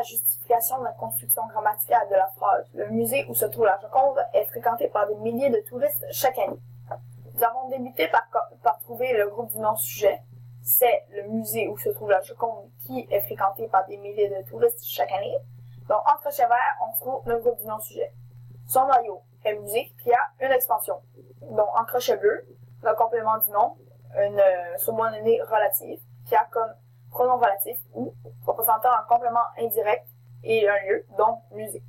la justification de la construction grammaticale de la phrase « Le musée où se trouve la Joconde est fréquenté par des milliers de touristes chaque année ». Nous avons débuté par trouver le groupe du nom-sujet. C'est le musée où se trouve la Joconde qui est fréquenté par des milliers de touristes chaque année. Donc, en crochet vert, on trouve le groupe du nom-sujet. Son noyau est musée qui a une expansion. Donc, en crochet bleu, le complément du nom, une subordonnée relative qui a comme pronom relatif ou représentant un complément indirect et un lieu, donc musée.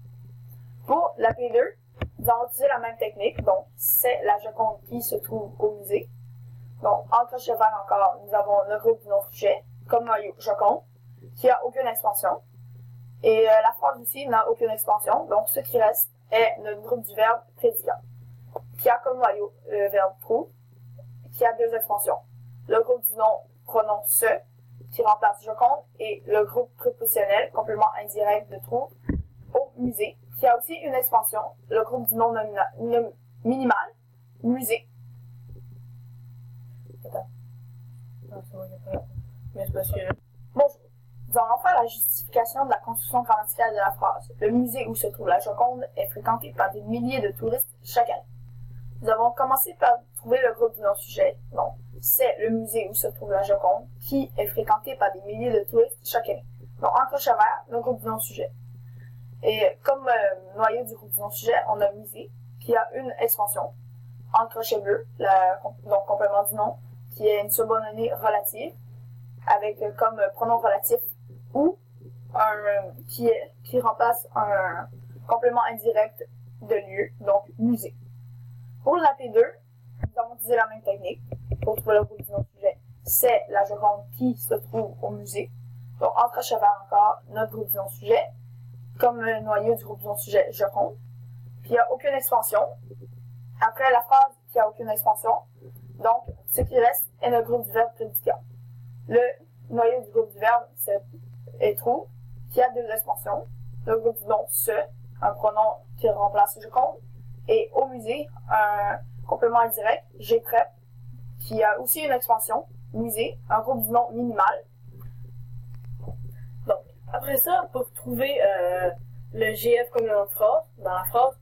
Pour la P2, nous allons utiliser la même technique, donc c'est la Joconde qui se trouve au musée. Donc, en crochet vert encore, nous avons le groupe du nom-sujet, comme noyau Joconde, qui a aucune expansion. Et la phrase aussi n'a aucune expansion, donc ce qui reste est le groupe du verbe prédicat, qui a comme noyau le verbe trouve, qui a deux expansions. Le groupe du nom pronom se, qui remplace Joconde, et le groupe prépositionnel, complément indirect de trouve, au musée, qui a aussi une expansion, le groupe du nom minimal, musée. Attends. Non, c'est moi qui ai pas. Mais c'est parce que. Bonjour. Nous allons faire la justification de la construction grammaticale de la phrase. Le musée où se trouve la Joconde est fréquenté par des milliers de touristes chaque année. Nous avons commencé par trouver le groupe du nom-sujet. Donc, c'est le musée où se trouve la Joconde qui est fréquenté par des milliers de touristes chaque année. Donc, en crochet vert, le groupe du nom-sujet. Et comme noyau du groupe du nom-sujet, on a musée qui a une expansion. En crochet bleu, donc complément du nom, qui est une subordonnée relative avec comme pronom relatif ou qui remplace un complément indirect de lieu, donc musée. Pour la P2, nous avons utilisé la même technique pour trouver le groupe du nom-sujet. C'est la Joconde qui se trouve au musée. Donc, en crochet vert encore, notre groupe du nom-sujet, comme le noyau du groupe du nom-sujet Joconde. Puis, il n'y a aucune expansion. Après la phrase qui a aucune expansion, donc, ce qui reste est le groupe du verbe prédicat. Le noyau du groupe du verbe est trouve, qui a deux expansions. Le groupe du nom se, un pronom qui remplace Joconde, et au musée, un complément indirect, j'ai prêt, qui a aussi une expansion, musée, un groupe du nom minimal. Donc, après ça, pour trouver le GF comme nom de phrase, dans la phrase,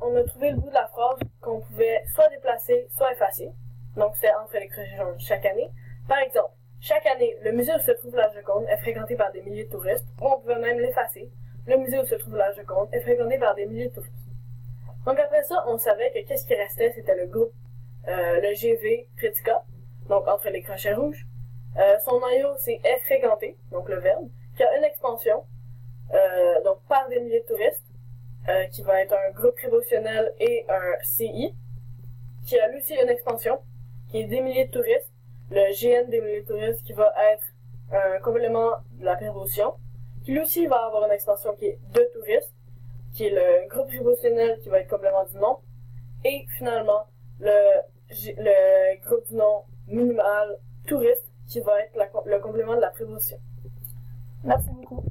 on a trouvé le bout de la phrase qu'on pouvait soit déplacer, soit effacer. Donc, c'est entre les crochets jaunes chaque année. Par exemple, chaque année, le musée où se trouve la Joconde est fréquenté par des milliers de touristes, ou on pouvait même l'effacer. Le musée où se trouve la Joconde est fréquenté par des milliers de touristes. Donc après ça, on savait que qu'est-ce qui restait, c'était le groupe, le GV prédicat, donc entre les crochets rouges. Son noyau, c'est est fréquenté, donc le verbe, qui a une expansion, donc par des milliers de touristes, qui va être un groupe prépositionnel et un CI, qui a lui aussi une expansion, qui est des milliers de touristes, le GN des milliers de touristes, qui va être un complément de la préposition, qui lui aussi va avoir une expansion qui est de touristes, qui est le groupe prépositionnel qui va être complément du nom, et finalement le groupe du nom minimal touriste qui va être le complément de la préposition. Merci beaucoup.